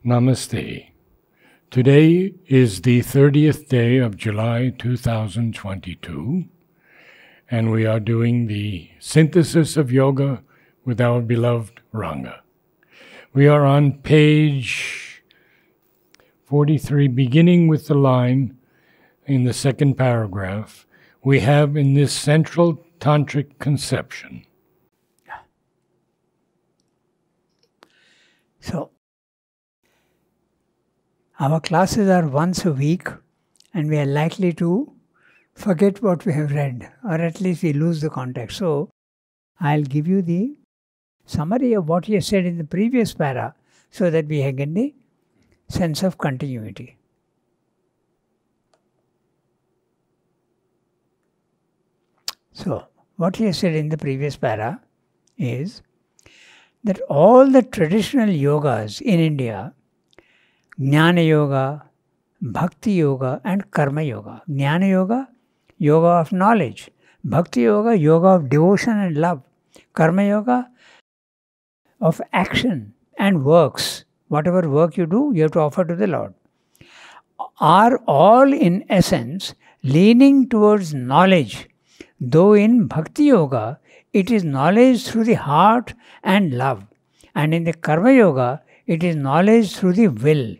Namaste. Today is the 30th day of July 2022, and we are doing the synthesis of yoga with our beloved Ranga. We are on page 43, beginning with the line in the second paragraph. We have in this central tantric conception. So, our classes are once a week, and we are likely to forget what we have read, or at least we lose the context. So, I'll give you the summary of what he has said in the previous para, so that we get the sense of continuity. So, what he has said in the previous para is that all the traditional yogas in India, Jnana Yoga, Bhakti Yoga and Karma Yoga. Jnana Yoga, yoga of knowledge. Bhakti Yoga, yoga of devotion and love. Karma Yoga, of action and works. Whatever work you do, you have to offer to the Lord. Are all in essence leaning towards knowledge. Though in Bhakti Yoga, it is knowledge through the heart and love. And in the Karma Yoga, it is knowledge through the will.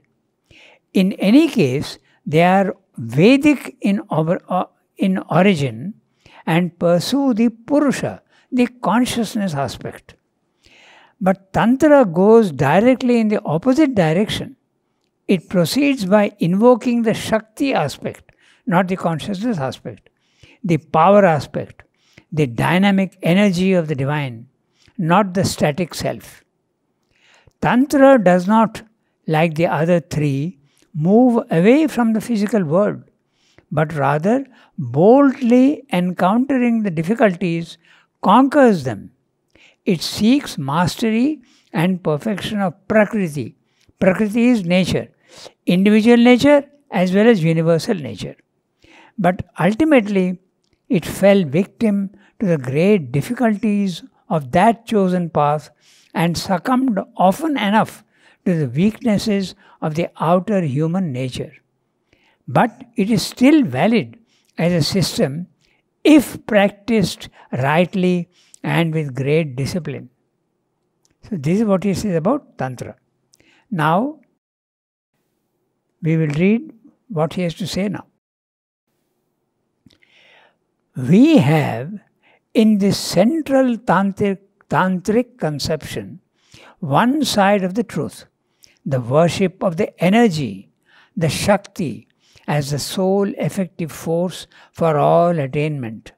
In any case, they are Vedic in origin and pursue the Purusha, the consciousness aspect. But Tantra goes directly in the opposite direction. It proceeds by invoking the Shakti aspect, not the consciousness aspect, the power aspect, the dynamic energy of the divine, not the static self. Tantra does not, like the other three, move away from the physical world, but rather boldly encountering the difficulties, conquers them. It seeks mastery and perfection of Prakriti. Prakriti is nature, individual nature as well as universal nature. But ultimately, it fell victim to the great difficulties of that chosen path and succumbed often enough to the weaknesses of the outer human nature. But it is still valid as a system if practiced rightly and with great discipline. So this is what he says about Tantra. Now, we will read what he has to say now. We have in this central tantric conception one side of the truth, the worship of the energy, the Shakti, as the sole effective force for all attainment.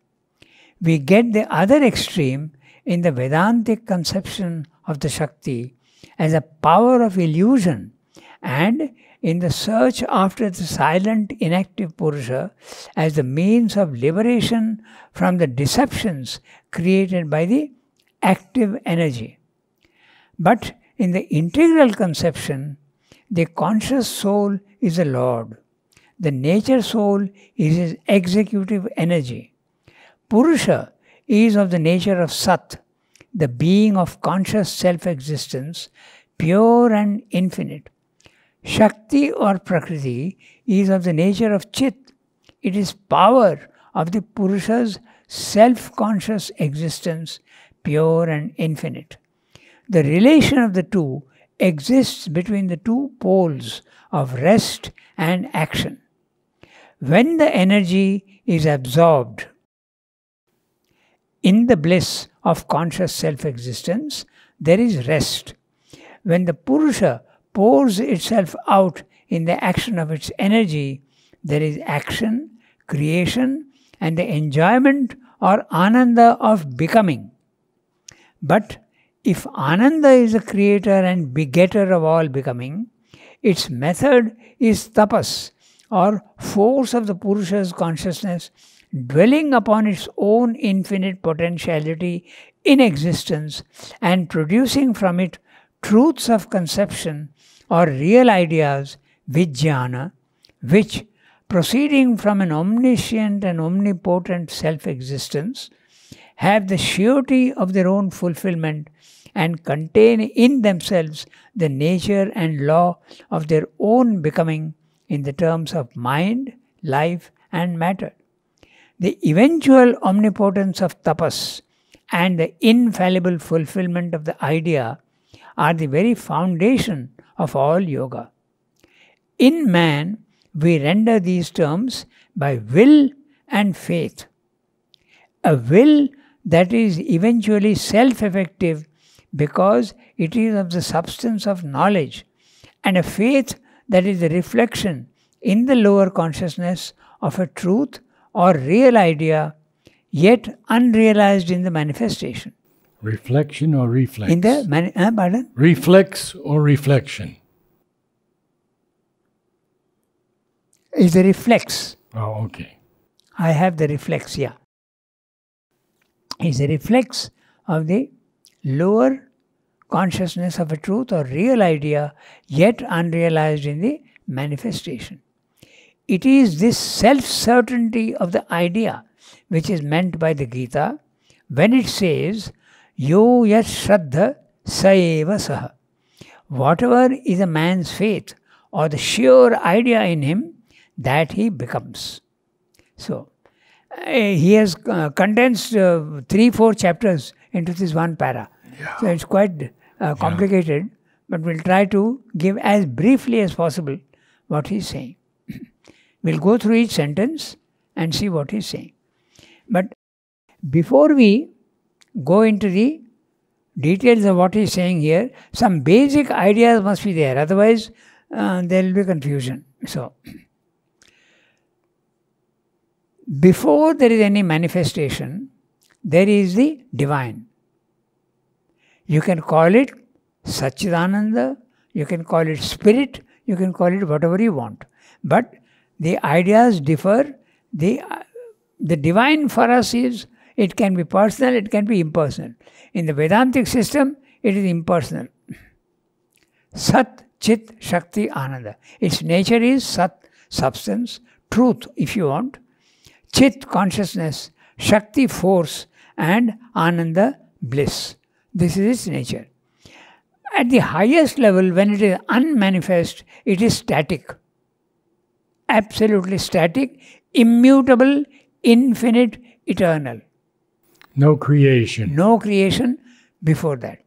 We get the other extreme in the Vedantic conception of the Shakti as a power of illusion, and in the search after the silent inactive Purusha as the means of liberation from the deceptions created by the active energy. But in the integral conception, the conscious soul is the Lord. The nature soul is his executive energy. Purusha is of the nature of Sat, the being of conscious self-existence, pure and infinite. Shakti or Prakriti is of the nature of Chit. It is power of the Purusha's self-conscious existence, pure and infinite. The relation of the two exists between the two poles of rest and action. When the energy is absorbed in the bliss of conscious self-existence, there is rest. When the Purusha pours itself out in the action of its energy, there is action, creation, and the enjoyment or ananda of becoming. But if Ananda is the creator and begetter of all becoming, its method is tapas, or force of the Purusha's consciousness dwelling upon its own infinite potentiality in existence and producing from it truths of conception or real ideas, vijnana, which, proceeding from an omniscient and omnipotent self-existence, have the surety of their own fulfillment and contain in themselves the nature and law of their own becoming in the terms of mind, life, and matter. The eventual omnipotence of tapas and the infallible fulfillment of the idea are the very foundation of all yoga. In man, we render these terms by will and faith. A will that is eventually self-effective because it is of the substance of knowledge, and a faith that is the reflection in the lower consciousness of a truth or real idea, yet unrealized in the manifestation. Reflection or reflex? In the pardon? Reflex or reflection? Is the reflex. Oh, okay. I have the reflex, yeah. Is a reflex of the lower consciousness of a truth or real idea, yet unrealized in the manifestation. It is this self-certainty of the idea which is meant by the Gita when it says, Yo yat shraddha sa eva saha. Whatever is a man's faith or the sure idea in him, that he becomes. So, he has condensed 3-4 chapters into this one para. Yeah. So it's quite complicated, but we'll try to give as briefly as possible what he's saying. We'll go through each sentence and see what he's saying. But before we go into the details of what he's saying here, some basic ideas must be there. Otherwise, there will be confusion. So, before there is any manifestation, there is the divine. You can call it Satchidananda, you can call it spirit, you can call it whatever you want. But the ideas differ. The divine for us is, it can be personal, it can be impersonal. In the Vedantic system, it is impersonal. Sat, Chit, Shakti, Ananda. Its nature is Sat, substance, truth if you want. Chit, consciousness, Shakti, force, and Ananda, bliss. This is its nature. At the highest level, when it is unmanifest, it is static. Absolutely static, immutable, infinite, eternal. No creation. No creation before that.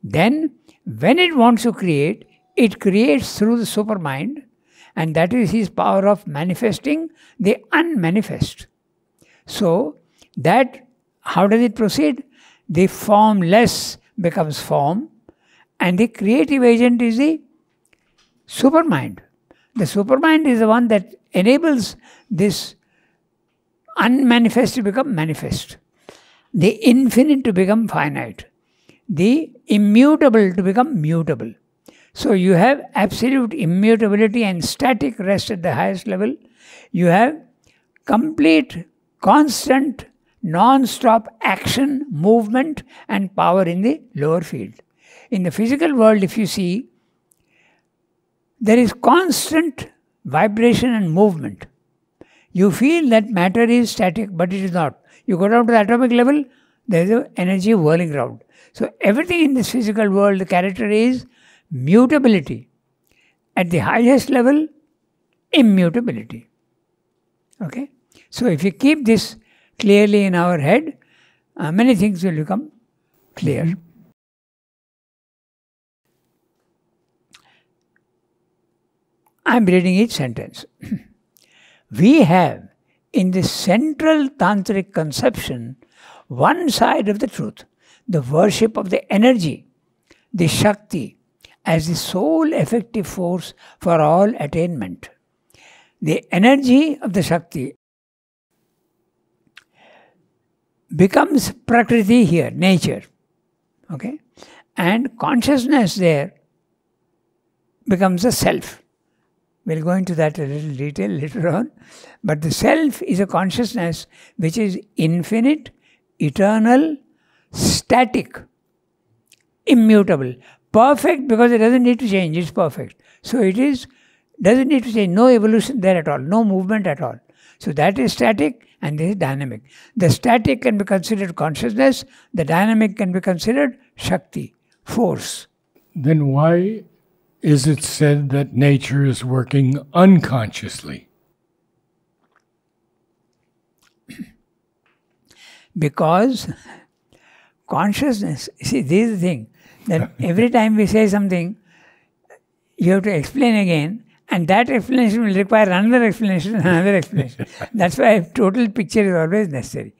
Then, when it wants to create, it creates through the supermind, and that is his power of manifesting the unmanifest. So, that, how does it proceed? The formless becomes form, and the creative agent is the supermind. The supermind is the one that enables this unmanifest to become manifest, the infinite to become finite, the immutable to become mutable. So you have absolute immutability and static rest at the highest level. You have complete, constant, non-stop action, movement and power in the lower field. In the physical world, if you see, there is constant vibration and movement. You feel that matter is static, but it is not. You go down to the atomic level, there is an energy whirling around. So everything in this physical world, the character is mutability. At the highest level, immutability. Okay? So if you keep this clearly in our head, many things will become clear. I am reading each sentence. We have in the central tantric conception one side of the truth, the worship of the energy, the Shakti, as the sole effective force for all attainment. The energy of the Shakti becomes Prakriti here, nature. Okay? And consciousness there becomes a self. We'll go into that a little detail later on. But the self is a consciousness which is infinite, eternal, static, immutable. Perfect because it doesn't need to change, it's perfect. So it is, doesn't need to change, no evolution there at all, no movement at all. So that is static and this is dynamic. The static can be considered consciousness, the dynamic can be considered Shakti force. Then why is it said that nature is working unconsciously? Because consciousness, see, this is the thing, that every time we say something, you have to explain again, and that explanation will require another explanation and another explanation. That's why a total picture is always necessary.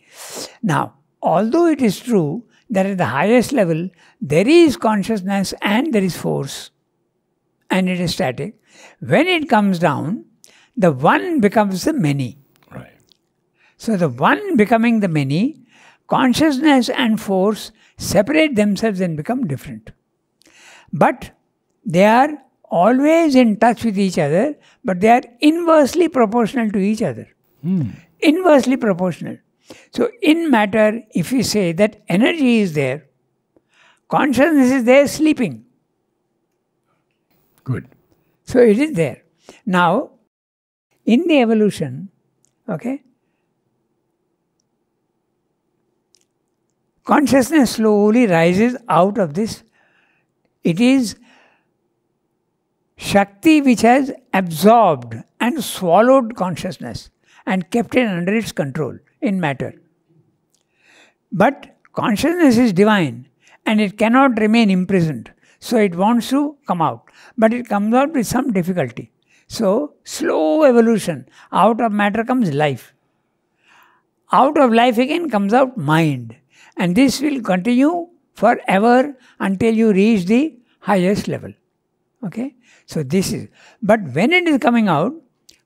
Now, although it is true that at the highest level, there is consciousness and there is force, and it is static, when it comes down, the one becomes the many. Right. So the one becoming the many, consciousness and force separate themselves and become different. But they are always in touch with each other, but they are inversely proportional to each other. Inversely proportional. So in matter, if we say that energy is there, consciousness is there sleeping. Good. So it is there. Now, in the evolution, okay, consciousness slowly rises out of this. It is Shakti which has absorbed and swallowed consciousness and kept it under its control in matter. But consciousness is divine and it cannot remain imprisoned. So it wants to come out. But it comes out with some difficulty. So slow evolution. Out of matter comes life. Out of life again comes out mind. And this will continue forever until you reach the highest level. Okay? So this is, but when it is coming out,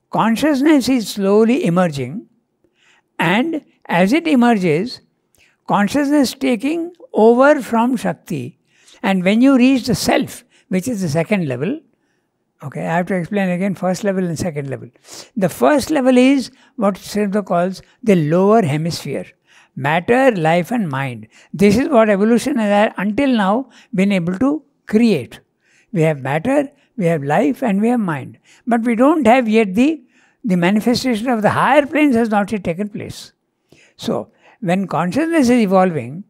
consciousness is slowly emerging, and as it emerges, consciousness taking over from Shakti, and when you reach the self, which is the second level, okay, I have to explain again first level and second level. The first level is what Srimad calls the lower hemisphere. Matter, life and mind. This is what evolution has until now been able to create. We have matter, we have life and we have mind. But we don't have yet the manifestation of the higher planes has not yet taken place. So, when consciousness is evolving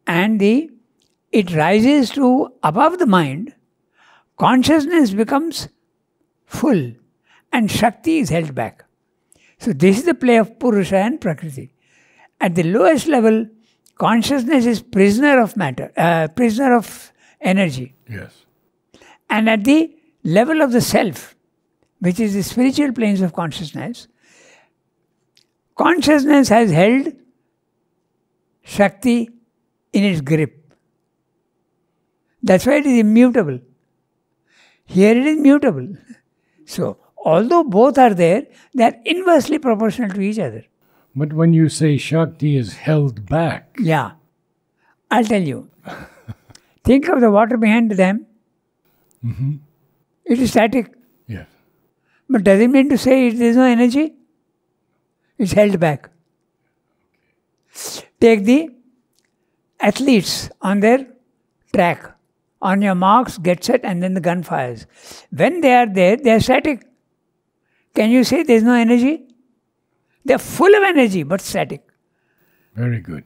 and it rises to above the mind, consciousness becomes full and Shakti is held back. So, this is the play of Purusha and Prakriti. At the lowest level, consciousness is prisoner of matter, prisoner of energy. Yes. And at the level of the self, which is the spiritual planes of consciousness, consciousness has held Shakti in its grip. That's why it is immutable. Here it is mutable. So, although both are there, they are inversely proportional to each other. But when you say Shakti is held back... Yeah, I'll tell you. Think of the water behind the dam. Mm-hmm. It is static. Yes. But does it mean to say there is no energy? It's held back. Take the athletes on their track. On your marks, get set, and then the gun fires. When they are there, they are static. Can you say there is no energy? They are full of energy, but static. Very good.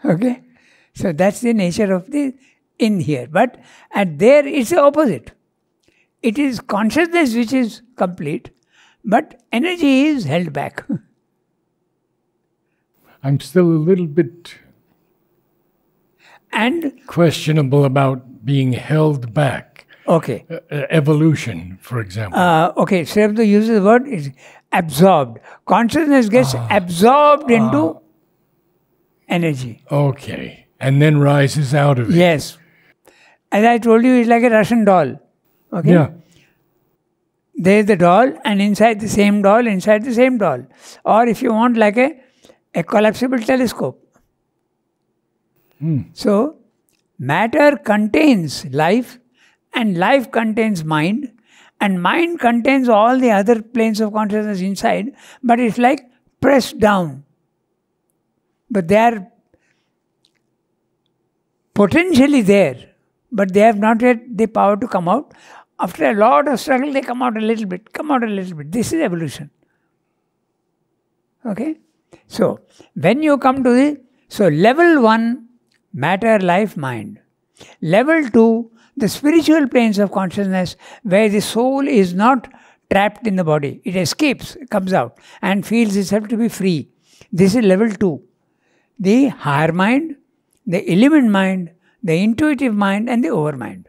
Okay? So that's the nature of the in here. But at there, it's the opposite. It is consciousness which is complete, but energy is held back. I'm still a little bit questionable about being held back. Okay. Evolution, for example. Okay, Srebda uses the word is absorbed. Consciousness gets absorbed into energy. Okay. And then rises out of it. Yes. As I told you, it's like a Russian doll. Okay? Yeah. There is the doll, and inside the same doll, inside the same doll. Or if you want, like a collapsible telescope. So, matter contains life, and life contains mind, and mind contains all the other planes of consciousness inside, but it's like pressed down. But they are potentially there, but they have not yet the power to come out. After a lot of struggle, they come out a little bit, This is evolution. Okay? So, when you come to so level 1, matter, life, mind. Level 2, the spiritual planes of consciousness, where the soul is not trapped in the body. It escapes, comes out, and feels itself to be free. This is level 2. The higher mind, the element mind, the intuitive mind, and the overmind.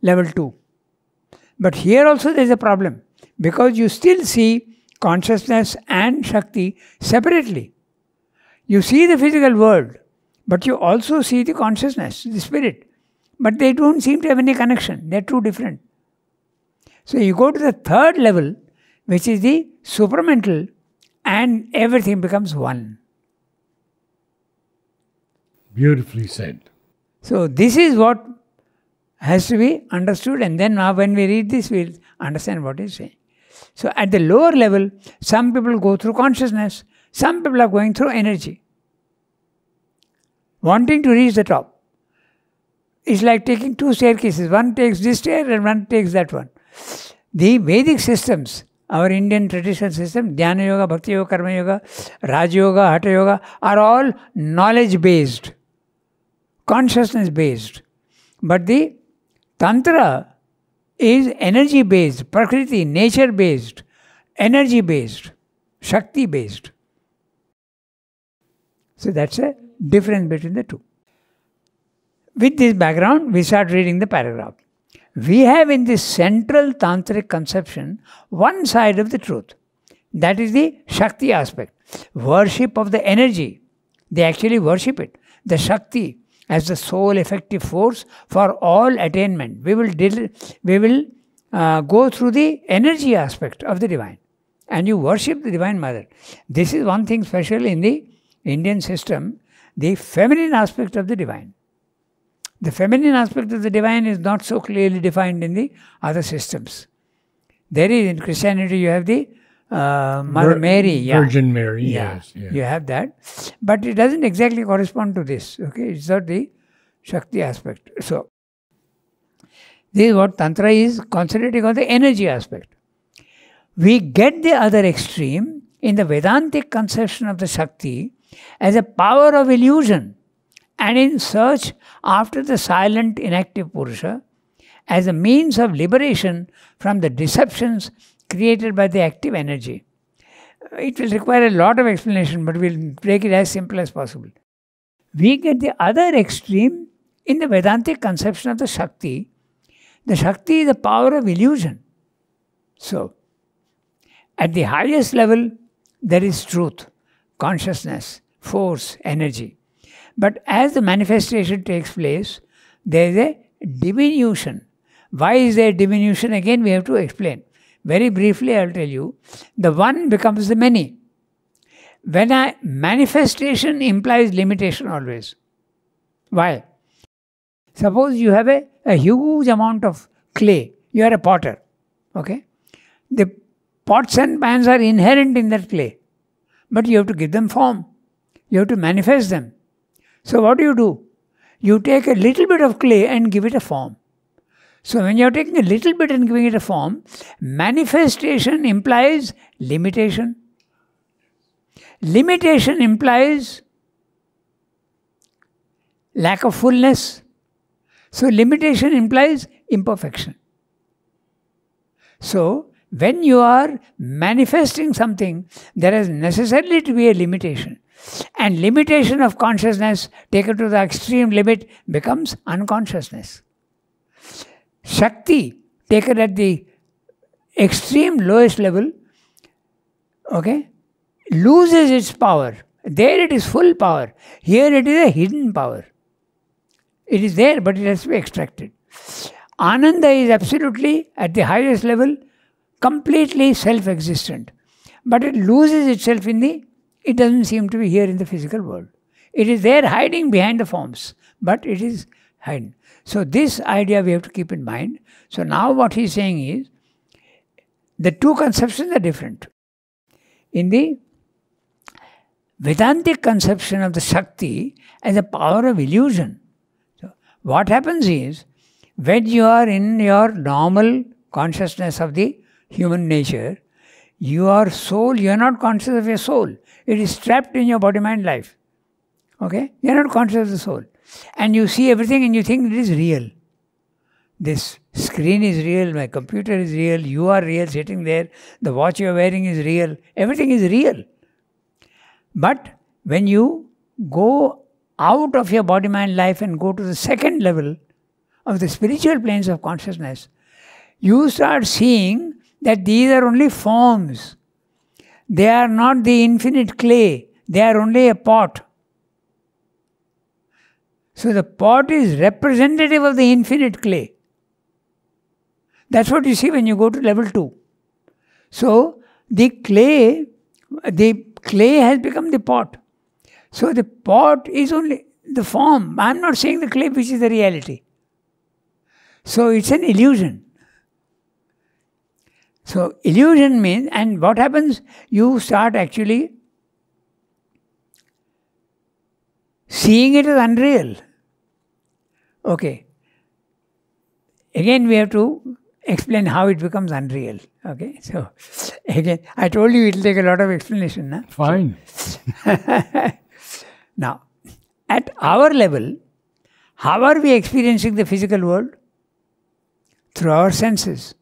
Level 2. But here also there is a problem, because you still see consciousness and Shakti separately. You see the physical world, but you also see the consciousness, the spirit. But they don't seem to have any connection. They are too different. So you go to the third level, which is the supramental, and everything becomes one. Beautifully said. So this is what has to be understood, and then now when we read this, we'll understand what he's saying. So at the lower level, some people go through consciousness, some people are going through energy, wanting to reach the top. It's like taking two staircases. One takes this stair and one takes that one. The Vedic systems, our Indian traditional system, Dhyana Yoga, Bhakti Yoga, Karma Yoga, Raj Yoga, Hatha Yoga, are all knowledge-based, consciousness-based. But the Tantra is energy-based, Prakriti, nature-based, energy-based, Shakti-based. So that's a difference between the two. With this background, we start reading the paragraph. We have in this central tantric conception one side of the truth. That is the Shakti aspect. Worship of the energy. They actually worship it. The Shakti as the sole effective force for all attainment. We will go through the energy aspect of the divine. And you worship the Divine Mother. This is one thing special in the Indian system, the feminine aspect of the divine. The feminine aspect of the divine is not so clearly defined in the other systems. There is, in Christianity, you have the Mother Mary. Virgin Mary, yeah. yes. Yeah. You have that. But it doesn't exactly correspond to this. Okay, it's not the Shakti aspect. So, this is what Tantra is concentrating on, the energy aspect. We get the other extreme in the Vedantic conception of the Shakti as a power of illusion, and in search after the silent inactive Purusha as a means of liberation from the deceptions created by the active energy. It will require a lot of explanation, but we'll make it as simple as possible. We get the other extreme in the Vedantic conception of the Shakti. The Shakti is the power of illusion. So, at the highest level, there is truth, consciousness, force, energy. But as the manifestation takes place, there is a diminution. Why is there diminution? Again, we have to explain. Very briefly, I will tell you. The one becomes the many. When a manifestation implies limitation always. Why? Suppose you have a huge amount of clay. You are a potter. Okay? The pots and pans are inherent in that clay. But you have to give them form. You have to manifest them. So what do? You take a little bit of clay and give it a form. So when you are taking a little bit and giving it a form, manifestation implies limitation. Limitation implies lack of fullness. So limitation implies imperfection. So when you are manifesting something, there has necessarily to be a limitation. And limitation of consciousness taken to the extreme limit becomes unconsciousness. Shakti taken at the extreme lowest level, okay, loses its power. There it is full power. Here it is a hidden power. It is there, but it has to be extracted. Ananda is absolutely, at the highest level, completely self-existent. But it loses itself it doesn't seem to be here in the physical world. It is there hiding behind the forms, but it is hidden. So this idea we have to keep in mind. So now what he is saying is, the two conceptions are different. In the Vedantic conception of the Shakti as a power of illusion, so what happens is, when you are in your normal consciousness of the human nature, your soul, you are not conscious of your soul. It is trapped in your body, mind, life. Okay? You are not conscious of the soul. and you see everything and you think it is real. This screen is real, my computer is real, you are real sitting there, the watch you are wearing is real, everything is real. But when you go out of your body-mind life and go to the second level of the spiritual planes of consciousness, you start seeing that these are only forms. They are not the infinite clay. They are only a pot. So the pot is representative of the infinite clay. That's what you see when you go to level 2. So the clay has become the pot. So the pot is only the form. I'm not saying the clay which is the reality. So it's an illusion. So illusion means, and what happens? You start actually seeing it as unreal. Okay. Again, we have to explain how it becomes unreal. Okay. So again, I told you it will take a lot of explanation. Nah? Fine. Now, at our level, how are we experiencing the physical world? Through our senses.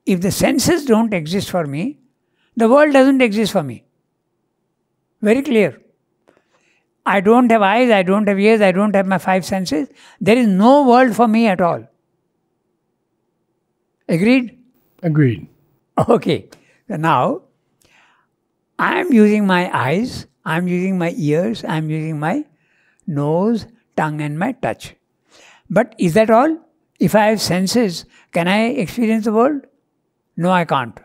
If the senses don't exist for me, the world doesn't exist for me. Very clear. I don't have eyes, I don't have ears, I don't have my 5 senses. There is no world for me at all. Agreed? Agreed. Okay. So now, I am using my eyes, I am using my ears, I am using my nose, tongue and my touch. But is that all? If I have senses, can I experience the world? No, I can't.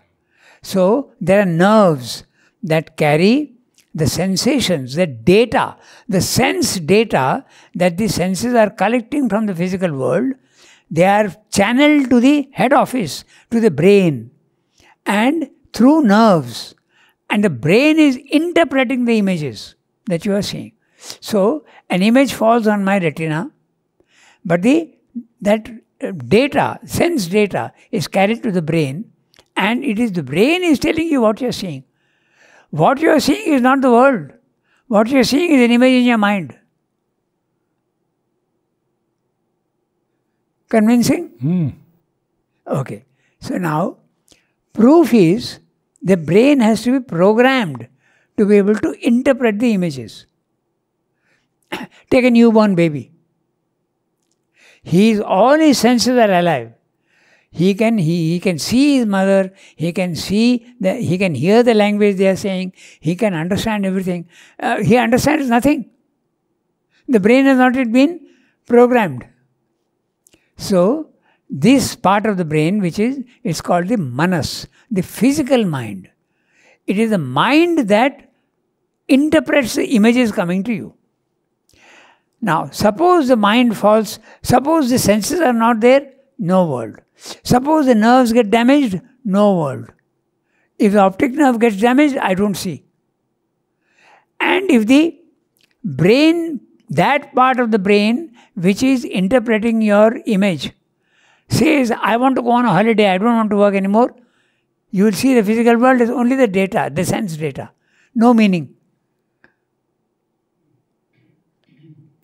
So, there are nerves that carry the sensations, the data, the sense data that the senses are collecting from the physical world. They are channeled to the head office, to the brain, and through nerves. And the brain is interpreting the images that you are seeing. So, an image falls on my retina, but that data, sense data, is carried to the brain, and it is the brain is telling you what you are seeing. What you are seeing is not the world. What you are seeing is an image in your mind. Convincing? Okay. So now, proof is the brain has to be programmed to be able to interpret the images. Take a newborn baby. All his senses are alive. He can see his mother, he can hear the language they are saying, he can understand everything. He understands nothing. The brain has not yet been programmed. So, this part of the brain, it's called the manas, the physical mind. It is the mind that interprets the images coming to you. Now, suppose the mind falls, suppose the senses are not there, no world. Suppose the nerves get damaged, no world. If the optic nerve gets damaged, I don't see. And if the brain, that part of the brain which is interpreting your image, says, I want to go on a holiday, I don't want to work anymore, you will see the physical world is only the data, the sense data, no meaning.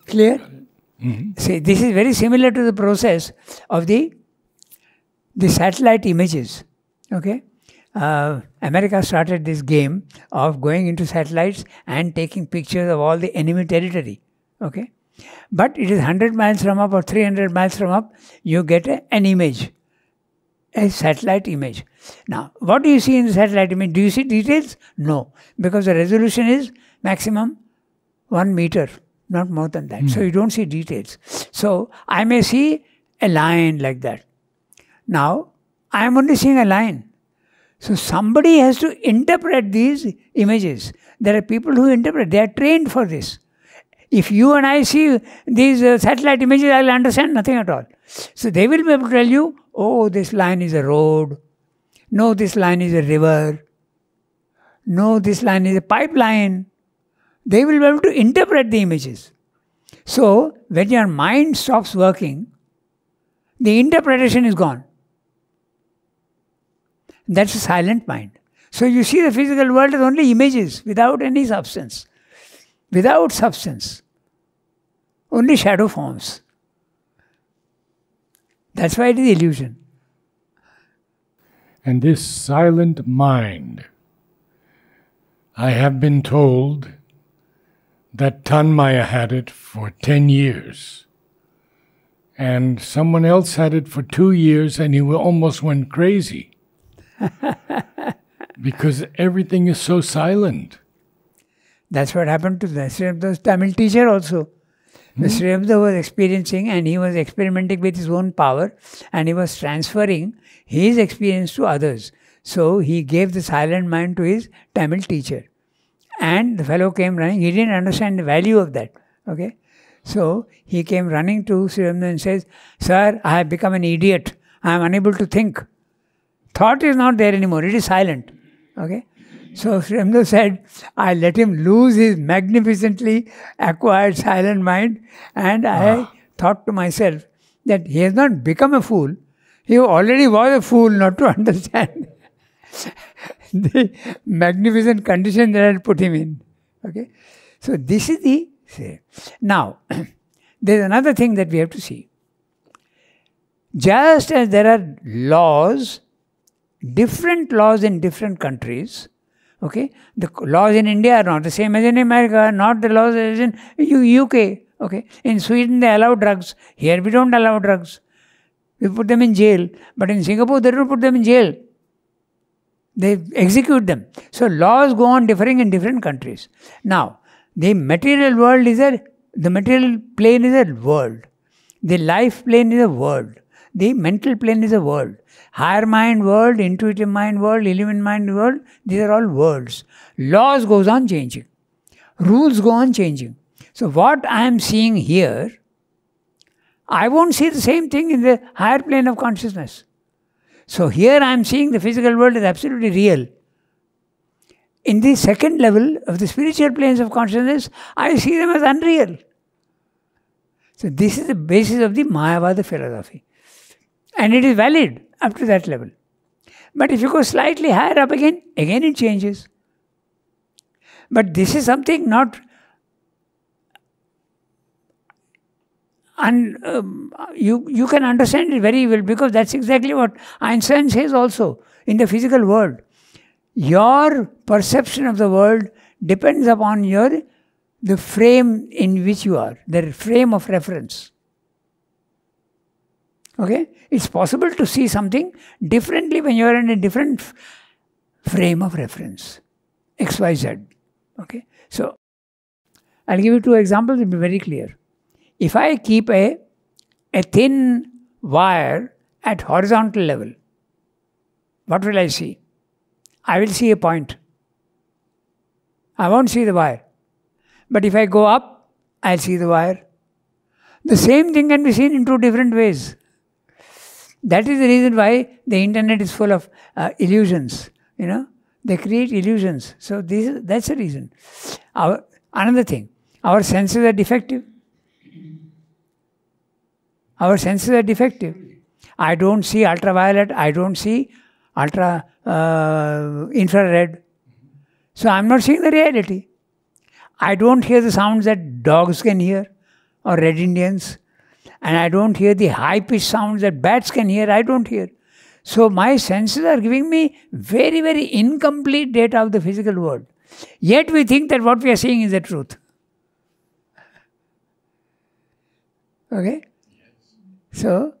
Clear? See, this is very similar to the process of the satellite images. Okay? America started this game of going into satellites and taking pictures of all the enemy territory. Okay? But it is 100 miles from up or 300 miles from up, you get an image, a satellite image. Now, what do you see in the satellite image? Do you see details? No, because the resolution is maximum 1 meter, not more than that. So you don't see details. So I may see a line like that. Now, I am only seeing a line. So somebody has to interpret these images. There are people who interpret. They are trained for this. If you and I see these satellite images, I will understand nothing at all. So they will be able to tell you, oh, this line is a road. No, this line is a river. No, this line is a pipeline. They will be able to interpret the images. So when your mind stops working, the interpretation is gone. That's a silent mind. So you see the physical world as only images without any substance. Without substance. only shadow forms. That's why it is illusion. And this silent mind, I have been told that Tanmaya had it for 10 years. And someone else had it for 2 years and he almost went crazy. Because everything is so silent. That's what happened to the Sri Aurobindo Tamil teacher also. The Sri Aurobindo was experiencing and he was experimenting with his own power and he was transferring his experience to others. So he gave the silent mind to his Tamil teacher. And the fellow came running. He didn't understand the value of that. Okay? So he came running to Sri Aurobindo and says, "Sir, I have become an idiot. I am unable to think. Thought is not there anymore. It is silent." Okay? So Sri Aurobindo said, I let him lose his magnificently acquired silent mind, and I thought to myself that he has not become a fool. He already was a fool not to understand the magnificent condition that I had put him in. Okay? So this is the... Now, there is another thing that we have to see. Just as there are laws, different laws in different countries, okay, the laws in India are not the same as in America, not the laws as in UK. Okay, in Sweden they allow drugs. Here we don't allow drugs. We put them in jail. But in Singapore they don't put them in jail. They execute them. So laws go on differing in different countries. Now, the material world is the material plane is a world. The life plane is a world. The mental plane is a world. Higher mind world, intuitive mind world, illumined mind world, these are all worlds. Laws goes on changing. Rules go on changing. So what I am seeing here, I won't see the same thing in the higher plane of consciousness. So here I am seeing the physical world is absolutely real. In the second level of the spiritual planes of consciousness, I see them as unreal. So this is the basis of the Mayavada philosophy. And it is valid up to that level. But if you go slightly higher up again it changes. But this is something not... you can understand it very well, because that's exactly what Einstein says also in the physical world. Your perception of the world depends upon the frame in which you are, the frame of reference. Okay? It's possible to see something differently when you are in a different frame of reference. X, Y, Z. Okay? So, I'll give you 2 examples, it will be very clear. If I keep a thin wire at horizontal level, what will I see? I will see a point. I won't see the wire. But if I go up, I'll see the wire. The same thing can be seen in 2 different ways. That is the reason why the internet is full of illusions. You know, they create illusions. So that's the reason. Another thing, our senses are defective. Our senses are defective. I don't see ultraviolet. I don't see infrared. So I'm not seeing the reality. I don't hear the sounds that dogs can hear or red Indians. And I don't hear the high-pitched sounds that bats can hear. I don't hear. So my senses are giving me very, very incomplete data of the physical world. Yet we think that what we are seeing is the truth. Okay? So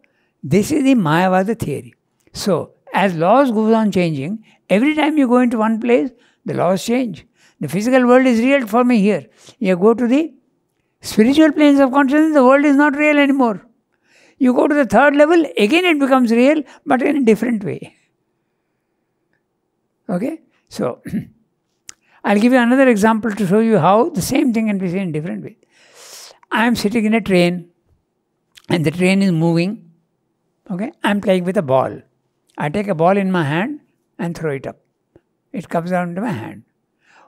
this is the Mayavada theory. So as laws go on changing, every time you go into one place, the laws change. The physical world is real for me here. You go to the spiritual planes of consciousness, the world is not real anymore. You go to the 3rd level, again it becomes real, but in a different way. Okay? So, I'll give you another example to show you how the same thing can be seen in different ways. I am sitting in a train, and the train is moving. Okay? I am playing with a ball. I take a ball in my hand and throw it up. It comes down into my hand.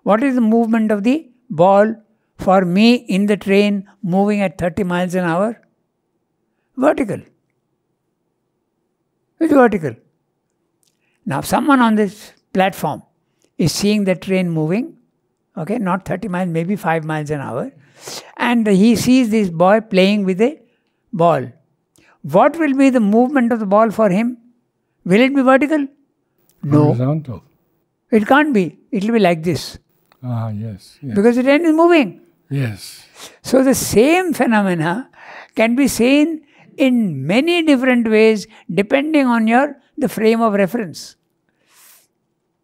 What is the movement of the ball for me in the train moving at 30 miles an hour? Vertical. It's vertical. Now someone on this platform is seeing the train moving. Okay, not 30 miles, maybe 5 miles an hour. And he sees this boy playing with a ball. What will be the movement of the ball for him? Will it be vertical? No. Horizontal. It can't be. It will be like this. Ah, yes. Because the train is moving. Yes. So the same phenomena can be seen in many different ways depending on the frame of reference.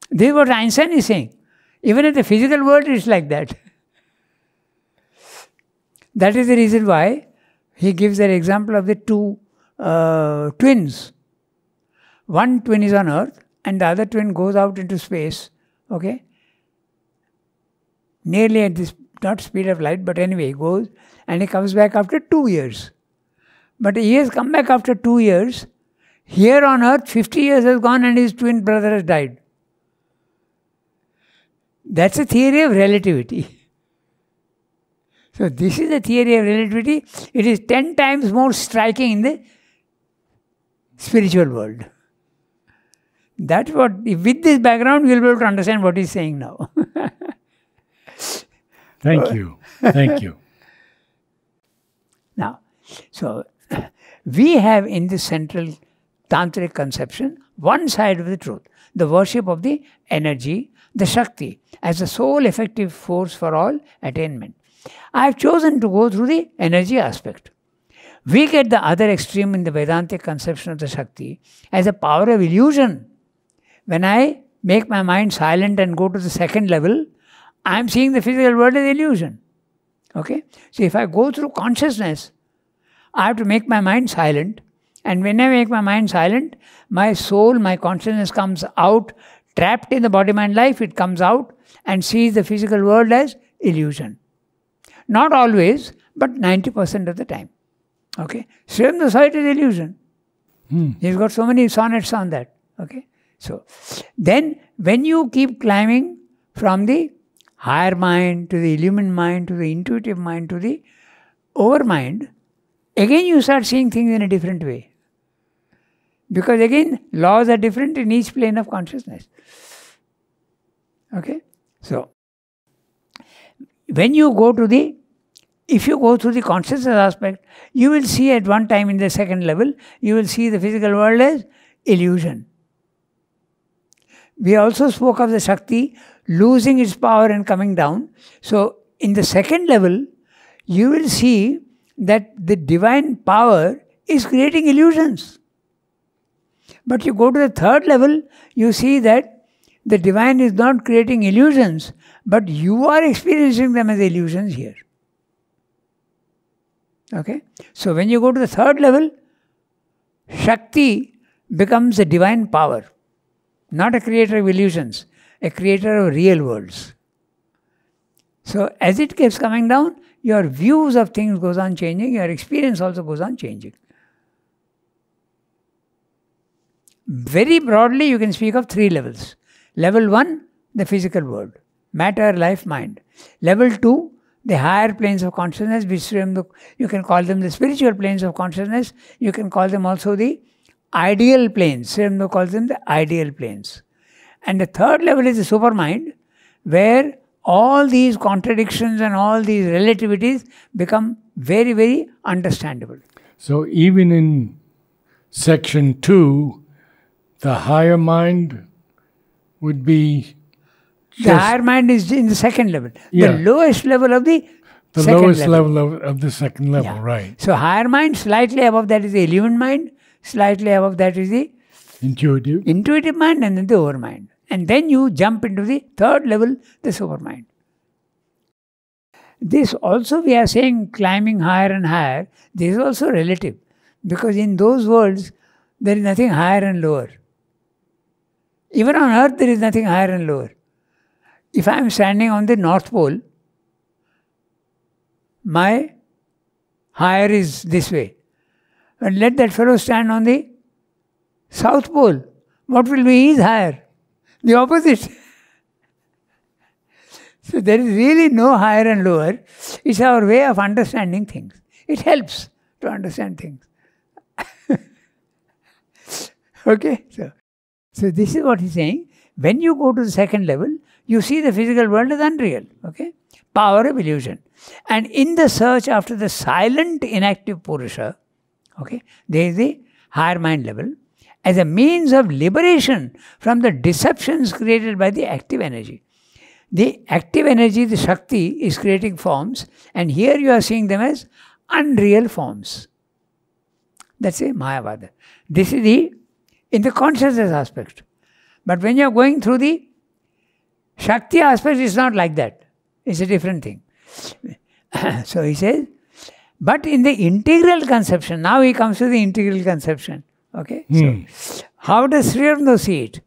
This is what Einstein is saying. Even in the physical world, it's like that. That is the reason why he gives an example of the two twins. One twin is on Earth and the other twin goes out into space, okay? Nearly at this, not speed of light, but anyway, he goes and he comes back after 2 years. But he has come back after 2 years. Here on Earth, 50 years has gone and his twin brother has died. That's a theory of relativity. So this is a theory of relativity. It is 10 times more striking in the spiritual world. That's what, with this background, you'll be able to understand what he's saying now. Thank you. Thank you. Now, so we have in the central tantric conception one side of the truth, the worship of the energy, the Shakti, as the sole effective force for all attainment. I have chosen to go through the energy aspect. We get the other extreme in the Vedantic conception of the Shakti as a power of illusion. When I make my mind silent and go to the second level, I am seeing the physical world as illusion. Okay? So if I go through consciousness, I have to make my mind silent. And when I make my mind silent, my soul, my consciousness comes out, trapped in the body-mind life, it comes out and sees the physical world as illusion. Not always, but 90% of the time. Okay? Srem saw it as illusion. He's got so many sonnets on that. Okay? So, then when you keep climbing from the higher mind to the illumined mind to the intuitive mind to the overmind, again you start seeing things in a different way. Because again, laws are different in each plane of consciousness. Okay? So, when you go to the, if you go through the consciousness aspect, you will see at one time in the second level, you will see the physical world as illusion. We also spoke of the Shakti losing its power and coming down. So, in the second level, you will see that the divine power is creating illusions. But you go to the third level, you see that the divine is not creating illusions, but you are experiencing them as illusions here. Okay? So, when you go to the third level, Shakti becomes a divine power. Not a creator of illusions, a creator of real worlds. So, as it keeps coming down, your views of things goes on changing, your experience also goes on changing. Very broadly, you can speak of 3 levels. Level 1, the physical world, matter, life, mind. Level 2, the higher planes of consciousness, which you can call them the spiritual planes of consciousness. You can call them also the ideal planes. Srimdo calls them the ideal planes. And the third level is the supermind, where all these contradictions and all these relativities become very, very understandable. So even in section 2, the higher mind would be... The higher mind is in the second level. Yeah. The lowest level of the second lowest level of the second level, yeah. Right. So higher mind, slightly above that is the illumined mind, slightly above that is the intuitive mind, and then the overmind. And then you jump into the third level, the supermind. This also we are saying climbing higher and higher, this is also relative. Because in those worlds, there is nothing higher and lower. Even on earth, there is nothing higher and lower. If I am standing on the North Pole, my higher is this way. And let that fellow stand on the South Pole. What will be his higher? The opposite. So there is really no higher and lower. It's our way of understanding things. It helps to understand things. Okay? So this is what he's saying. When you go to the second level, you see the physical world as unreal. Okay? Power of illusion. And in the search after the silent inactive Purusha, okay, there is the higher mind level, as a means of liberation from the deceptions created by the active energy. The active energy, the Shakti, is creating forms, and here you are seeing them as unreal forms. That's a Mayavada. This is in the consciousness aspect. But when you are going through the Shakti aspect, it's not like that. It's a different thing. So he says, but in the integral conception, now he comes to the integral conception. Okay? So, how does Sri Aurobindo see it?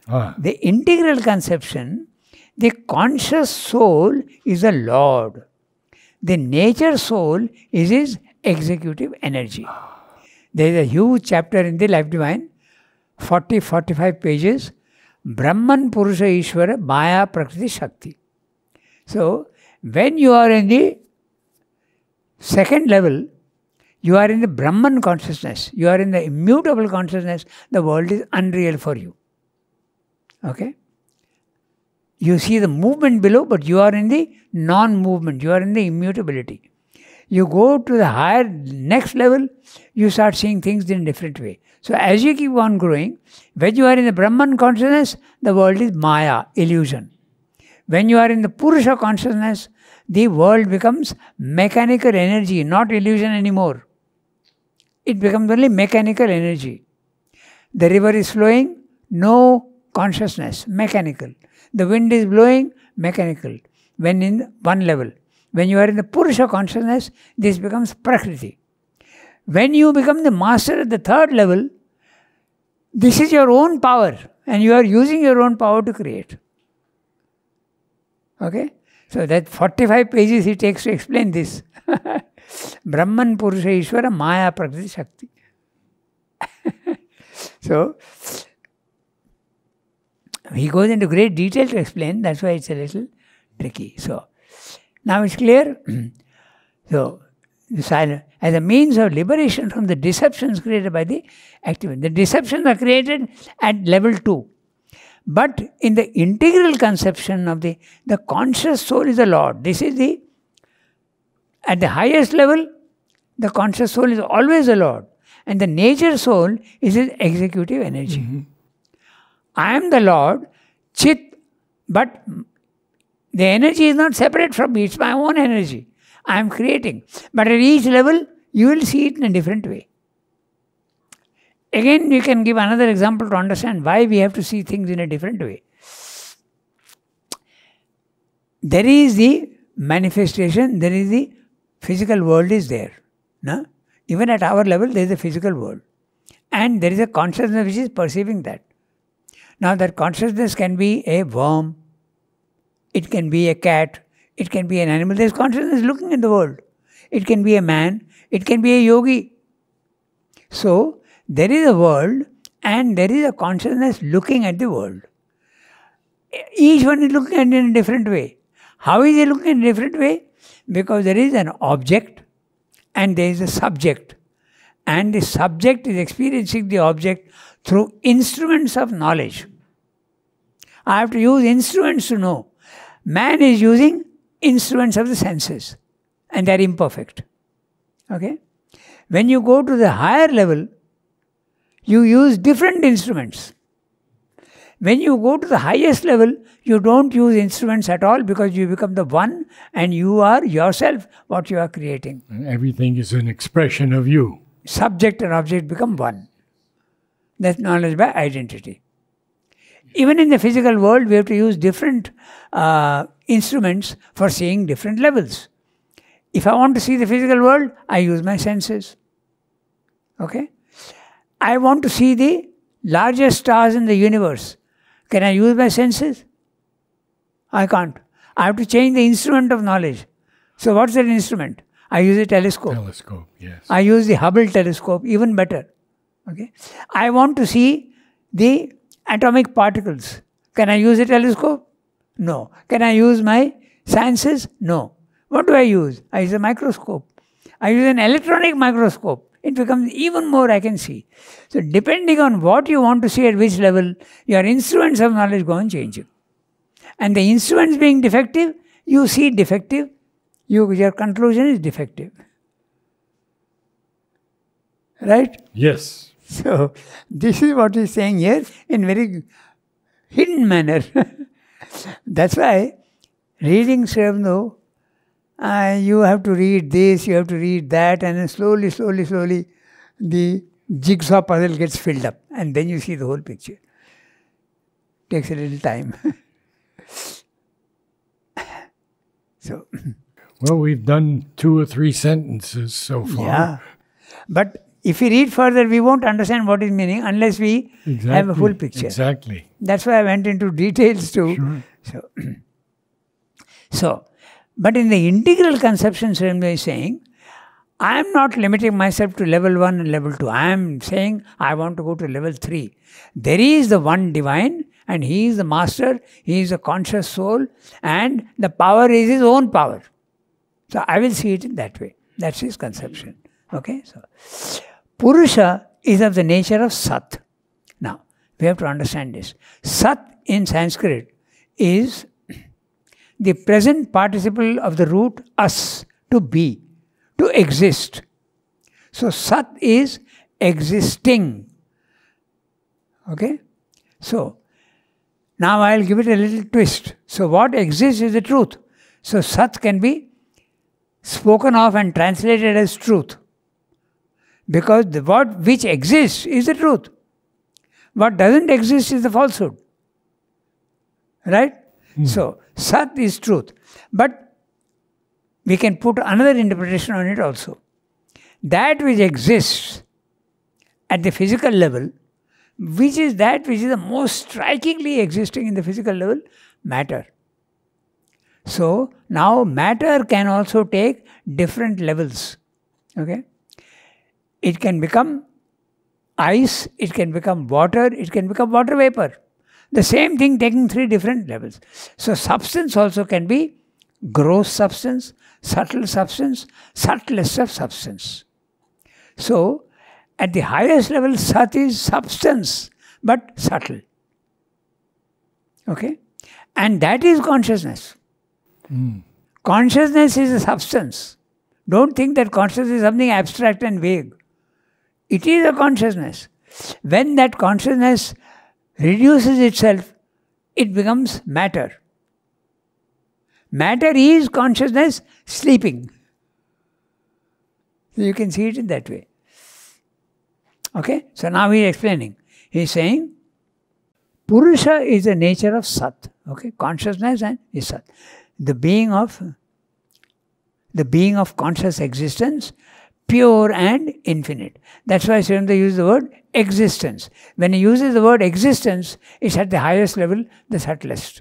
The integral conception, the conscious soul is the Lord. The nature soul is his executive energy. There is a huge chapter in the Life Divine, 45 pages, Brahman Purusha Ishvara Maya Prakriti Shakti. So, when you are in the second level, you are in the Brahman consciousness, you are in the immutable consciousness, the world is unreal for you. Okay? You see the movement below, but you are in the non-movement, you are in the immutability. You go to the higher, next level, you start seeing things in a different way. So as you keep on growing, when you are in the Brahman consciousness, the world is Maya, illusion. When you are in the Purusha consciousness, the world becomes mechanical energy, not illusion anymore. It becomes only mechanical energy. The river is flowing, no consciousness, mechanical. The wind is blowing, mechanical. When in one level. When you are in the Purusha consciousness, this becomes Prakriti. When you become the master at the third level, this is your own power and you are using your own power to create. Okay? So that 45 pages he takes to explain this. Brahman Purusha Ishvara Maya Prakriti Shakti. So, he goes into great detail to explain, that's why it's a little tricky. So, now it's clear. So, as a means of liberation from the deceptions created by the activity. The deceptions are created at level 2. But in the integral conception of the conscious soul is the Lord. This is at the highest level, the conscious soul is always the Lord. And the nature soul is his executive energy. I am the Lord, Chit, but the energy is not separate from me, it's my own energy. I am creating. But at each level, you will see it in a different way. Again, we can give another example to understand why we have to see things in a different way. There is the manifestation, there is the physical world is there. No? Even at our level, there is a physical world. And there is a consciousness which is perceiving that. Now that consciousness can be a worm, it can be a cat, it can be an animal. There is consciousness looking at the world. It can be a man, it can be a yogi. So, there is a world and there is a consciousness looking at the world. Each one is looking at it in a different way. How is he looking in a different way? Because there is an object and there is a subject. And the subject is experiencing the object through instruments of knowledge. I have to use instruments to know. Man is using instruments of the senses. And they are imperfect. Okay? When you go to the higher level, you use different instruments. When you go to the highest level, you don't use instruments at all because you become the one and you are yourself what you are creating. And everything is an expression of you. Subject and object become one. That's knowledge by identity. Even in the physical world, we have to use different instruments for seeing different levels. If I want to see the physical world, I use my senses. Okay? I want to see the largest stars in the universe. Can I use my senses? I can't. I have to change the instrument of knowledge. So what's that instrument? I use a telescope. Telescope, yes. I use the Hubble telescope, even better. Okay? I want to see the atomic particles. Can I use a telescope? No. Can I use my senses? No. What do I use? I use a microscope. I use an electronic microscope. It becomes even more I can see. So depending on what you want to see at which level, your instruments of knowledge go on changing. And the instruments being defective, you see defective, your conclusion is defective. Right? Yes. So, this is what he's saying here in very hidden manner. That's why reading Sri Aurobindo, you have to read this, you have to read that, and then slowly, the jigsaw puzzle gets filled up, and then you see the whole picture. Takes a little time. So, well, we've done 2 or 3 sentences so far. Yeah. But if we read further, we won't understand what is meaning unless we have a full picture. Exactly. That's why I went into details too. Sure. So, but in the integral conception, Sri Aurobindo is saying, I am not limiting myself to level 1 and level 2. I am saying I want to go to level 3. There is the one divine, and he is the master, he is a conscious soul, and the power is his own power. So I will see it in that way. That's his conception. Okay? So Purusha is of the nature of Sat. Now, we have to understand this. Sat in Sanskrit is the present participle of the root as, to be, to exist. So Sat is existing. Okay? So, now I will give it a little twist. So what exists is the truth. So Sat can be spoken of and translated as truth. Because what which exists is the truth. What doesn't exist is the falsehood. Right? So Sat is truth. But we can put another interpretation on it also. That which exists at the physical level, which is the most strikingly existing in the physical level? Matter. So, now matter can also take different levels. Okay? It can become ice, it can become water, it can become water vapor. The same thing taking 3 different levels. So, substance also can be gross substance, subtlest of substance. So, at the highest level, Sat is substance, but subtle. Okay? And that is consciousness. Consciousness is a substance. Don't think that consciousness is something abstract and vague. It is a consciousness. When that consciousness reduces itself, it becomes matter. Matter is consciousness sleeping. So you can see it in that way. Okay? So now he is explaining. He is saying, Purusha is the nature of Sat. Okay? Consciousness and is Sat. The being of conscious existence, pure and infinite. That's why Sri Aurobindo uses the word existence. When he uses the word existence, it's at the highest level, the subtlest.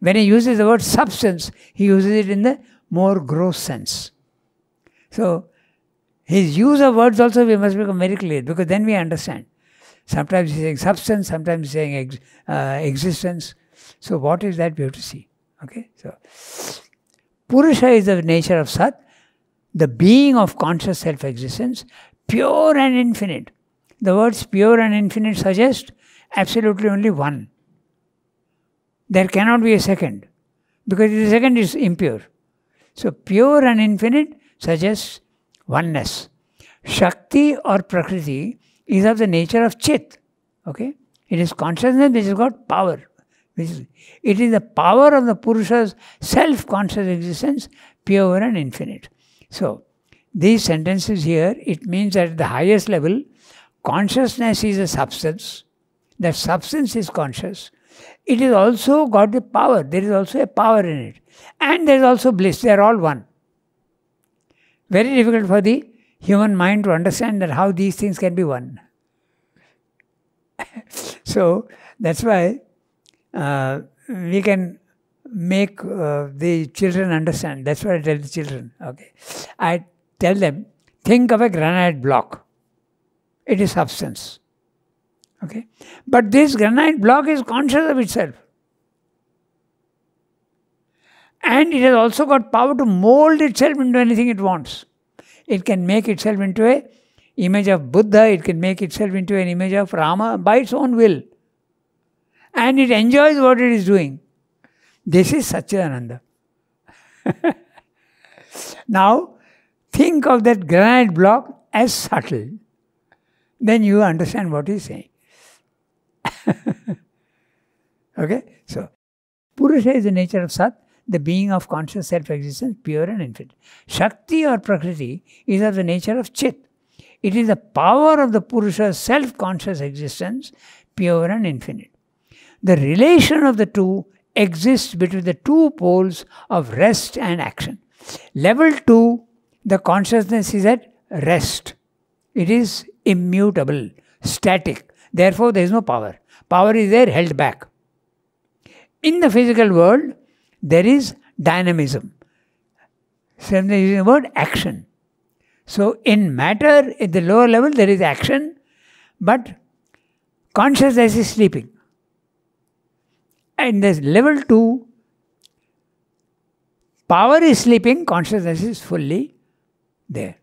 When he uses the word substance, he uses it in the more gross sense. So, his use of words also we must become very clear, because then we understand. Sometimes he's saying substance, sometimes he's saying existence. So what is that we have to see. Okay? So Purusha is the nature of Sat, the being of conscious self-existence, pure and infinite. The words pure and infinite suggest absolutely only one. There cannot be a second, because the second is impure. So pure and infinite suggests oneness. Shakti or Prakriti is of the nature of Chit. Okay? It is consciousness which has got power. It is the power of the Purusha's self-conscious existence, pure and infinite. So, these sentences here, it means that at the highest level, consciousness is a substance. That substance is conscious. It has also got the power. There is also a power in it. And there is also bliss. They are all one. Very difficult for the human mind to understand that how these things can be one. So, that's why we can make the children understand. That's what I tell the children. Okay, I tell them, think of a granite block. It is substance. Okay, but this granite block is conscious of itself. And it has also got power to mold itself into anything it wants. It can make itself into an image of Buddha, it can make itself into an image of Rama by its own will. And it enjoys what it is doing. This is Satchidananda. Now, think of that granite block as subtle. Then you understand what he's saying. Okay? So, Purusha is the nature of Sat, the being of conscious self-existence, pure and infinite. Shakti or Prakriti is of the nature of Chit. It is the power of the Purusha's self-conscious existence, pure and infinite. The relation of the two exists between the two poles of rest and action. Level 2, the consciousness is at rest. It is immutable, static. Therefore, there is no power. Power is there, held back. In the physical world, there is dynamism. So, there is the word action. So, in matter, at the lower level, there is action, but consciousness is sleeping. And this level 2, power is sleeping, consciousness is fully there.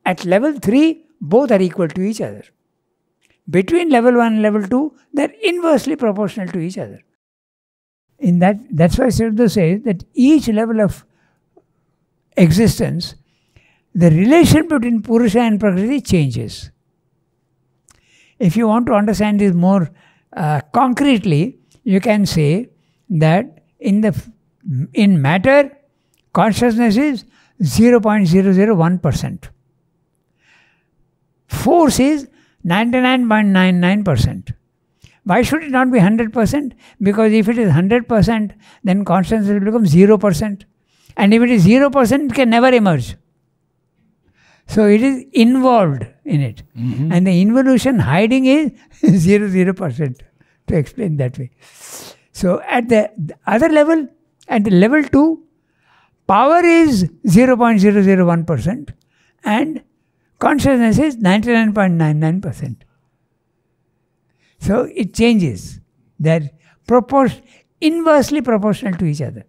At level 3, both are equal to each other. Between level 1 and level 2, they are inversely proportional to each other. In that's why Siddhartha says that each level of existence, the relation between Purusha and Prakriti changes. If you want to understand this more concretely, you can say that in matter, consciousness is 0.001%. Force is 99.99%. Why should it not be 100%? Because if it is 100%, then consciousness will become 0%. And if it is 0%, it can never emerge. So it is involved in it. Mm-hmm. And the involution hiding is 0%, to explain that way. So at the other level, at the level 2, power is 0.001% and consciousness is 99.99%. So it changes. They're inversely proportional to each other.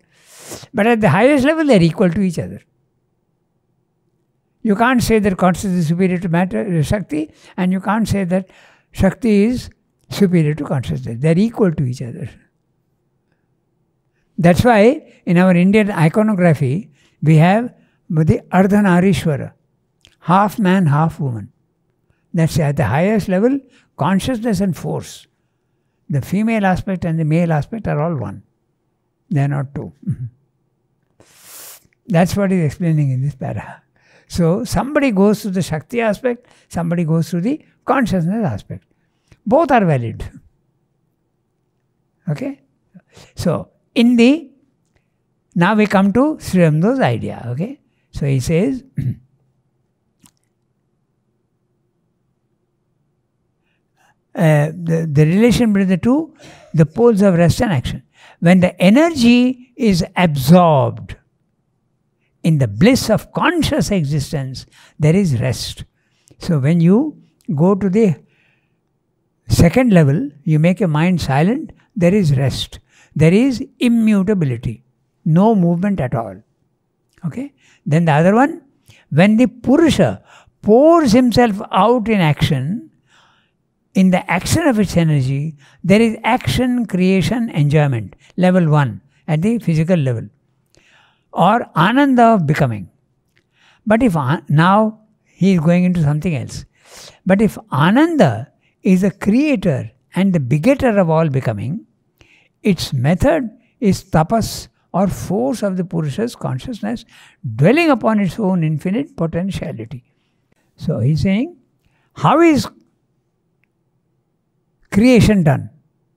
But at the highest level, they're equal to each other. You can't say that consciousness is superior to matter, Shakti, and you can't say that Shakti is superior to consciousness. They're equal to each other. That's why in our Indian iconography, we have the Ardhanarishwara, half man, half woman. That's at the highest level, consciousness and force. The female aspect and the male aspect are all one. They are not two. That's what he's explaining in this para. So somebody goes through the Shakti aspect, somebody goes through the consciousness aspect. Both are valid. Okay? So, now we come to Sri Aurobindo idea. Okay? So he says, the relation between the two, the poles of rest and action. When the energy is absorbed in the bliss of conscious existence, there is rest. So when you go to the second level, you make your mind silent, there is rest. There is immutability. No movement at all. Okay? Then the other one, when the Purusha pours himself out in action, in the action of its energy, there is action, creation, enjoyment. Level 1, at the physical level. Or ananda of becoming. But if now he is going into something else. But if ananda is the creator and the begetter of all becoming, its method is tapas or force of the Purusha's consciousness dwelling upon its own infinite potentiality. So he is saying, how is creation done?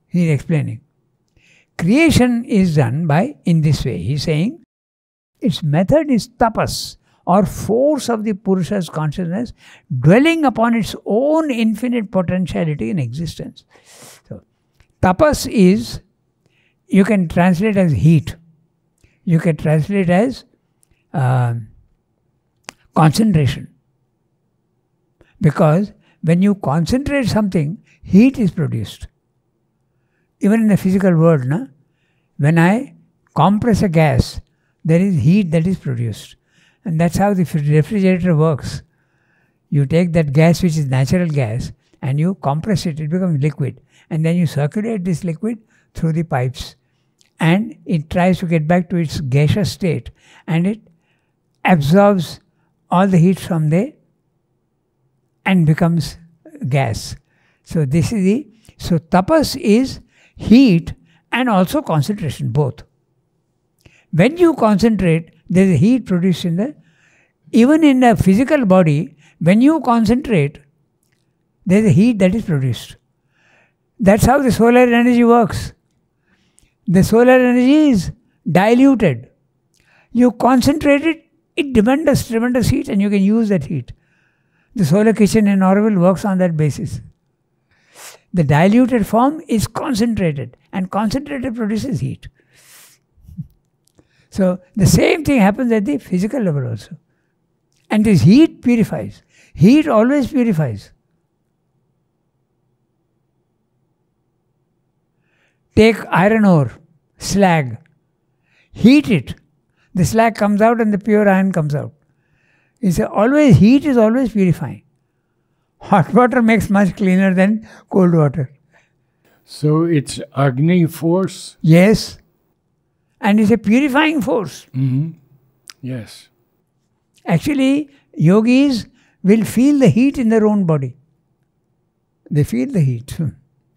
He is explaining. Creation is done in this way. He is saying, its method is tapas or force of the Purusha's consciousness dwelling upon its own infinite potentiality in existence. So, tapas is, you can translate as heat. You can translate as concentration. Because when you concentrate something, heat is produced. Even in the physical world, when I compress a gas, there is heat that is produced. And that's how the refrigerator works. You take that gas, which is natural gas, and you compress it, it becomes liquid. And then you circulate this liquid through the pipes. and it tries to get back to its gaseous state, and it absorbs all the heat from there and becomes gas. So this is the, so tapas is heat and also concentration, both. When you concentrate, there is a heat produced in the, even in the physical body, when you concentrate, there is a heat that is produced. That's how the solar energy works. The solar energy is diluted. You concentrate it, it demands tremendous heat, and you can use that heat. The solar kitchen in Orville works on that basis. The diluted form is concentrated, and concentrated produces heat. So the same thing happens at the physical level also. And this heat purifies. Heat always purifies. Take iron ore, slag, heat it. The slag comes out and the pure iron comes out. It's always, heat is always purifying. Hot water makes much cleaner than cold water. So it's Agni force? Yes. And it's a purifying force. Mm-hmm. Yes. Actually, yogis will feel the heat in their own body. They feel the heat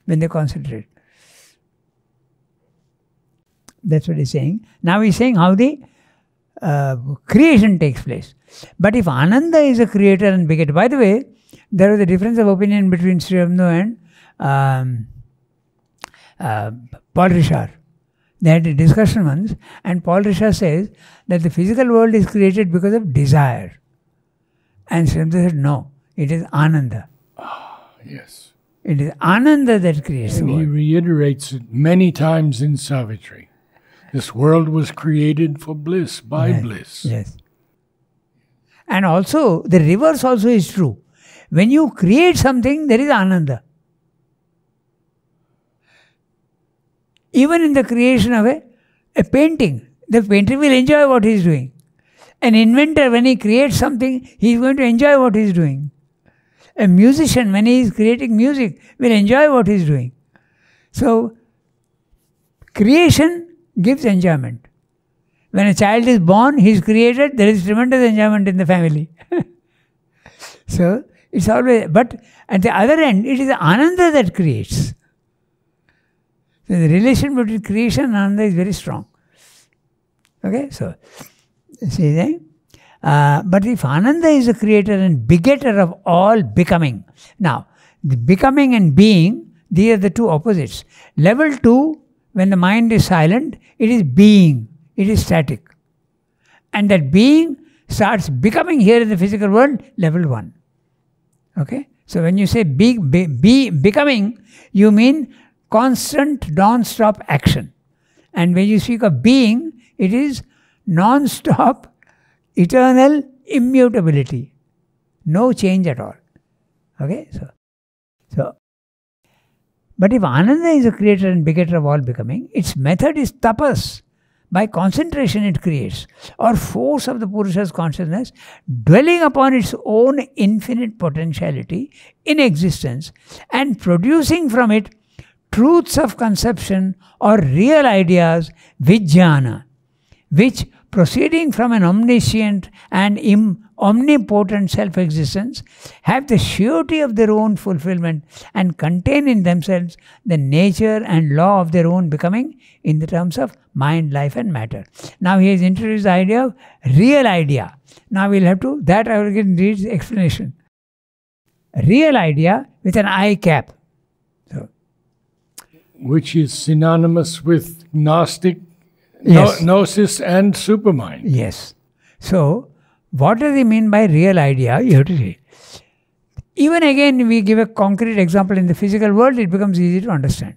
when they concentrate. That's what he's saying. Now he's saying how the creation takes place. But if Ananda is a creator and begetter, by the way, there was a difference of opinion between Sri Aurobindo and Paul Richard. They had a discussion once, and Paul Richard says that the physical world is created because of desire. And Sri Aurobindo said, no, it is Ananda. Yes. It is Ananda that creates the And he world. reiterates it many times in Savitri. This world was created for bliss, by Yes. bliss. Yes. And also, the reverse also is true. When you create something, there is Ananda. Even in the creation of a painting, the painter will enjoy what he is doing. An inventor, when he creates something, he is going to enjoy what he is doing. A musician, when he is creating music, will enjoy what he is doing. So, creation gives enjoyment. When a child is born, he is created, there is tremendous enjoyment in the family. So, it's always, but at the other end, it is Ananda that creates. So, the relation between creation and Ananda is very strong. Okay, so, see that? But if Ananda is the creator and begetter of all becoming, now, the becoming and being, these are the two opposites. Level 2, when the mind is silent, it is being, it is static. And that being starts becoming here in the physical world, level 1. Okay? So when you say becoming, you mean constant, non-stop action. And when you speak of being, it is non-stop, eternal immutability. No change at all. Okay? So, but if Ananda is the creator and begetter of all becoming, its method is tapas. By concentration it creates, or force of the Purusha's consciousness, dwelling upon its own infinite potentiality in existence and producing from it truths of conception or real ideas, vijnana, which proceeding from an omniscient and omnipotent self-existence, have the surety of their own fulfillment and contain in themselves the nature and law of their own becoming in the terms of mind, life and matter. Now he has introduced the idea of real idea. Now we'll have to, that I will read the explanation. Real idea with an I cap. So, which is synonymous with Gnostic, yes. Gnosis and Supermind. Yes. So, what does he mean by real idea? You have to see. Even again, we give a concrete example in the physical world, it becomes easy to understand.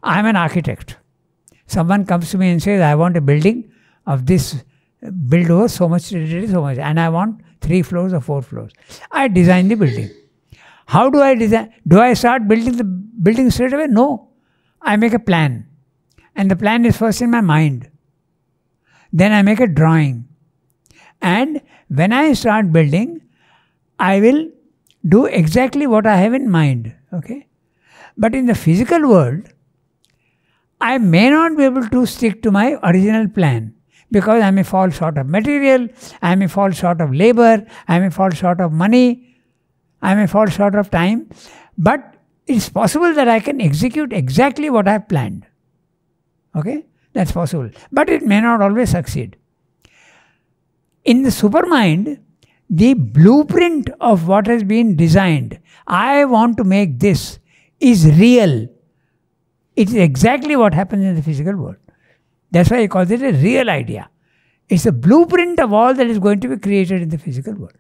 I am an architect. Someone comes to me and says, I want a building of this, build over so much, and I want 3 floors or 4 floors. I design the building. How do I design? Do I start building the building straight away? No. I make a plan. And the plan is first in my mind. Then I make a drawing. And when I start building, I will do exactly what I have in mind. Okay? But in the physical world, I may not be able to stick to my original plan because I may fall short of material, I may fall short of labor, I may fall short of money, I may fall short of time, but it's possible that I can execute exactly what I've planned. Okay? That's possible. But it may not always succeed. In the supermind, the blueprint of what has been designed, I want to make this, is real. It is exactly what happens in the physical world. That's why he calls it a real idea. It's a blueprint of all that is going to be created in the physical world.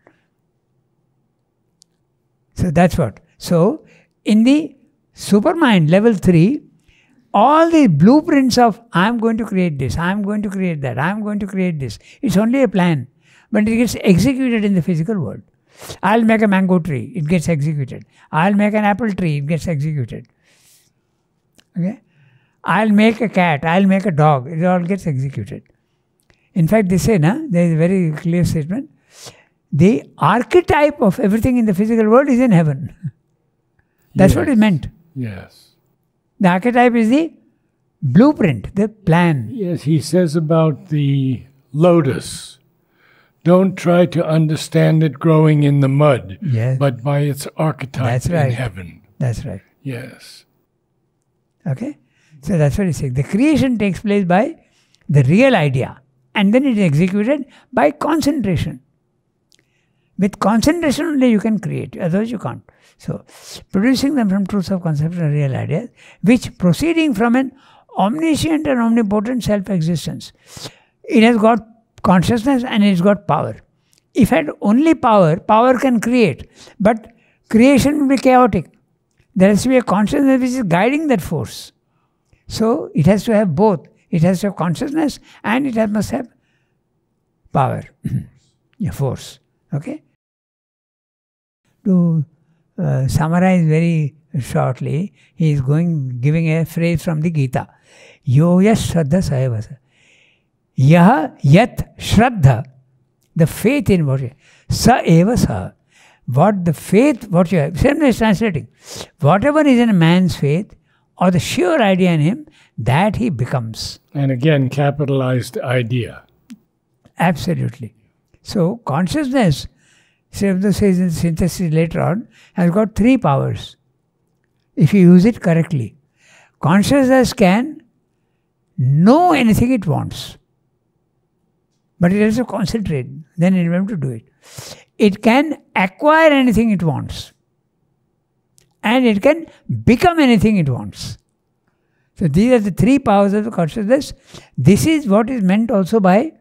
So that's what. So, in the supermind, level 3, all the blueprints of I am going to create this, I am going to create that, I am going to create this, it's only a plan. But it gets executed in the physical world. I'll make a mango tree, it gets executed. I'll make an apple tree, it gets executed. Okay? I'll make a cat, I'll make a dog, it all gets executed. In fact, they say, there is a very clear statement, the archetype of everything in the physical world is in heaven. That's what it meant. Yes. The archetype is the blueprint, the plan. Yes, he says about the lotus, don't try to understand it growing in the mud, but by its archetype in heaven. That's right. Yes. Okay? So that's what he's saying. The creation takes place by the real idea, and then it is executed by concentration. With concentration only you can create, otherwise you can't. So, producing them from truths of conception and real ideas, which proceeding from an omniscient and omnipotent self-existence. It has got consciousness and it's got power. If it had only power, power can create. But creation will be chaotic. There has to be a consciousness which is guiding that force. So, it has to have both. It has to have consciousness and it must have power, force. Okay? To summarize very shortly, he is giving a phrase from the Gita. Yo yas shraddha sayavasa. Yaha yat shraddha, the faith in what you have. Sa eva sa. What the faith, what you have. Same is translating. Whatever is in a man's faith, or the sure idea in him, that he becomes. And again, capitalized idea. Absolutely. So, consciousness, Srivda says in synthesis later on, has got 3 powers, if you use it correctly. Consciousness can know anything it wants, but it has to concentrate, then it will be able to do it. It can acquire anything it wants, and it can become anything it wants. So these are the 3 powers of the consciousness. This is what is meant also by,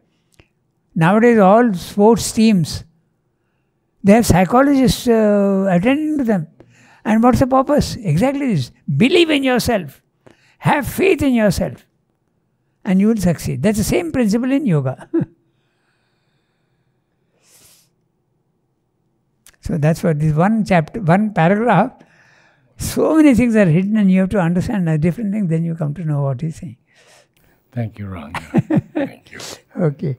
nowadays all sports teams, they have psychologists attending to them. And what's the purpose? Exactly this. Believe in yourself. Have faith in yourself. And you will succeed. That's the same principle in yoga. So that's what this one chapter, one paragraph, so many things are hidden and you have to understand a different thing, then you come to know what he's saying. Thank you, Ranga. Thank you. Okay.